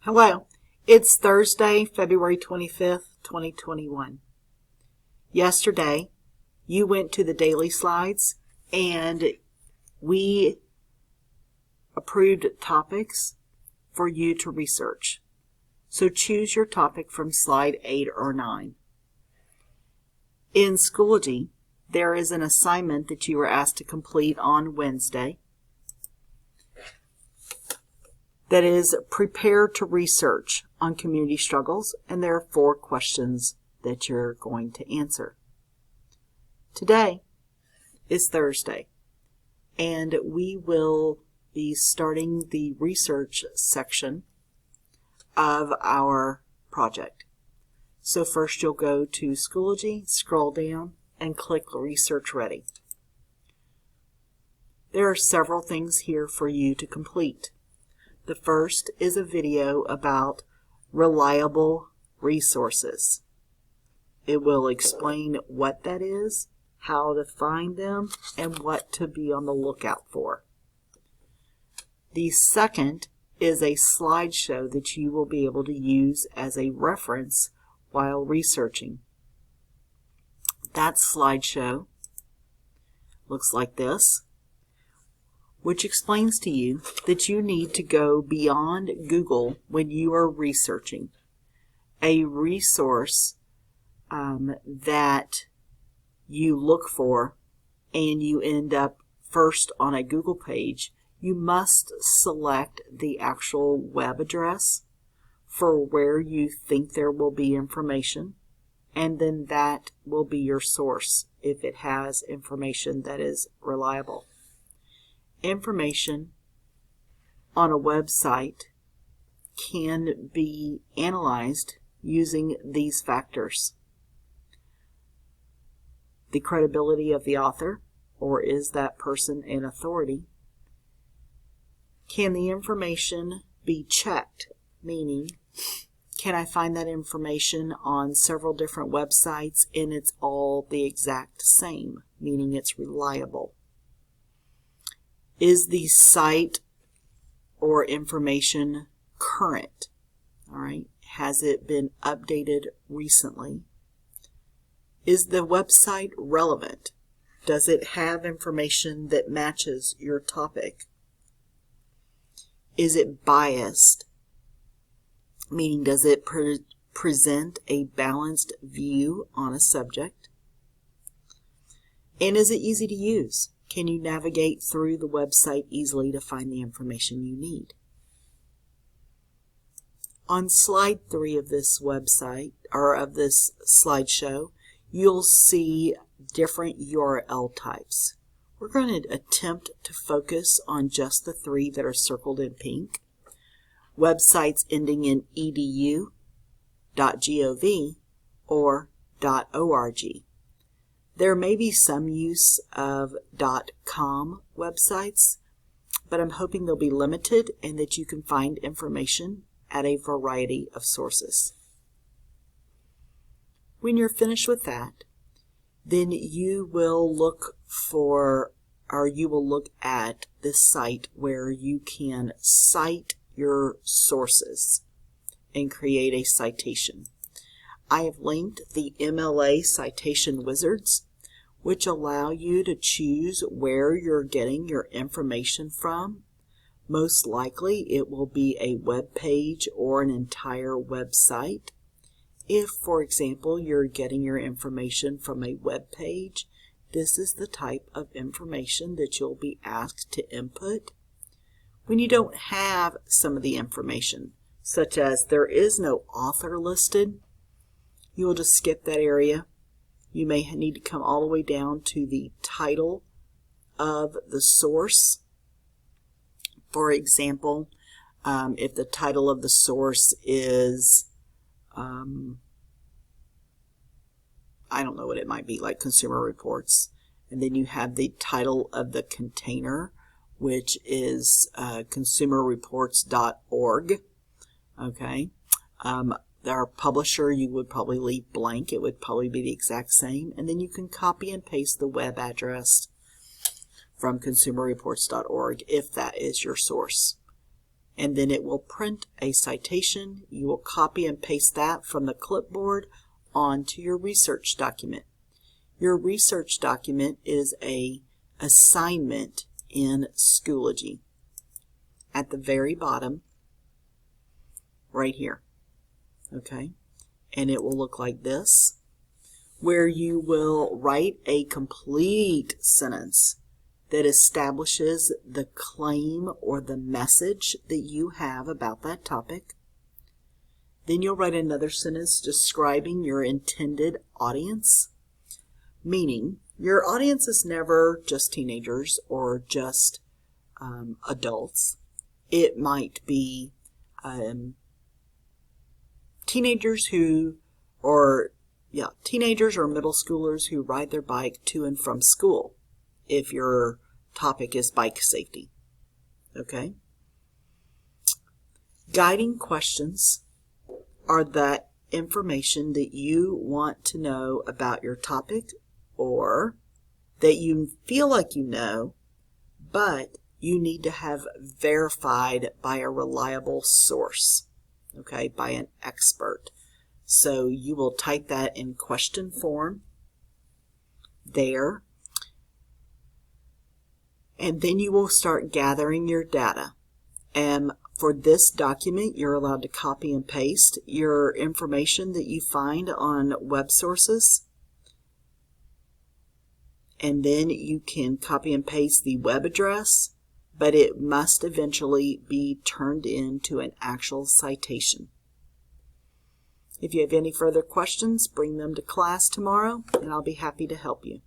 Hello, it's Thursday, February 25th, 2021. Yesterday, you went to the daily slides and we approved topics for you to research. So choose your topic from slide 8 or 9. In Schoology, there is an assignment that you were asked to complete on Wednesday that is prepare to research on community struggles, and there are 4 questions that you're going to answer. Today is Thursday, and we will be starting the research section of our project. So first you'll go to Schoology, scroll down, and click Research Ready. There are several things here for you to complete. The first is a video about reliable resources. It will explain what that is, how to find them, and what to be on the lookout for. The second is a slideshow that you will be able to use as a reference while researching. That slideshow looks like this, which explains to you that you need to go beyond Google when you are researching. A resource that you look for and you end up first on a Google page, you must select the actual web address for where you think there will be information, and then that will be your source if it has information that is reliable. Information on a website can be analyzed using these factors. The credibility of the author, or is that person an authority? Can the information be checked? Meaning, can I find that information on several different websites and it's all the exact same? Meaning it's reliable. Is the site or information current? All right. Has it been updated recently? Is the website relevant? Does it have information that matches your topic? Is it biased? Meaning, does it present a balanced view on a subject? And is it easy to use? Can you navigate through the website easily to find the information you need? On slide 3 of this website, or of this slideshow, you'll see different URL types. We're going to attempt to focus on just the 3 that are circled in pink. Websites ending in edu, .gov, or .org. There may be some use of .com websites, but I'm hoping they'll be limited and that you can find information at a variety of sources. When you're finished with that, then you will look at this site where you can cite your sources and create a citation. I have linked the MLA citation wizards, which allow you to choose where you're getting your information from. Most likely it will be a web page or an entire website. If, for example, you're getting your information from a web page, this is the type of information that you'll be asked to input. When you don't have some of the information, such as there is no author listed, you will just skip that area. You may need to come all the way down to the title of the source. For example, if the title of the source is, I don't know what it might be, like Consumer Reports, and then you have the title of the container, which is consumerreports.org. Okay. Our publisher, you would probably leave blank. It would probably be the exact same. And then you can copy and paste the web address from consumerreports.org if that is your source. and then it will print a citation. You will copy and paste that from the clipboard onto your research document. Your research document is an assignment in Schoology. At the very bottom, right here, okay? And it will look like this, where you will write a complete sentence that establishes the claim or the message that you have about that topic. Then you'll write another sentence describing your intended audience, meaning your audience is never just teenagers or just adults. It might be teenagers or middle schoolers who ride their bike to and from school, if your topic is bike safety. Okay? Guiding questions are that information that you want to know about your topic, or that you feel like you know, but you need to have verified by a reliable source, okay, by an expert. So you will type that in question form there, and then you will start gathering your data. And for this document, you're allowed to copy and paste your information that you find on web sources. And then you can copy and paste the web address, but it must eventually be turned into an actual citation. If you have any further questions, bring them to class tomorrow, and I'll be happy to help you.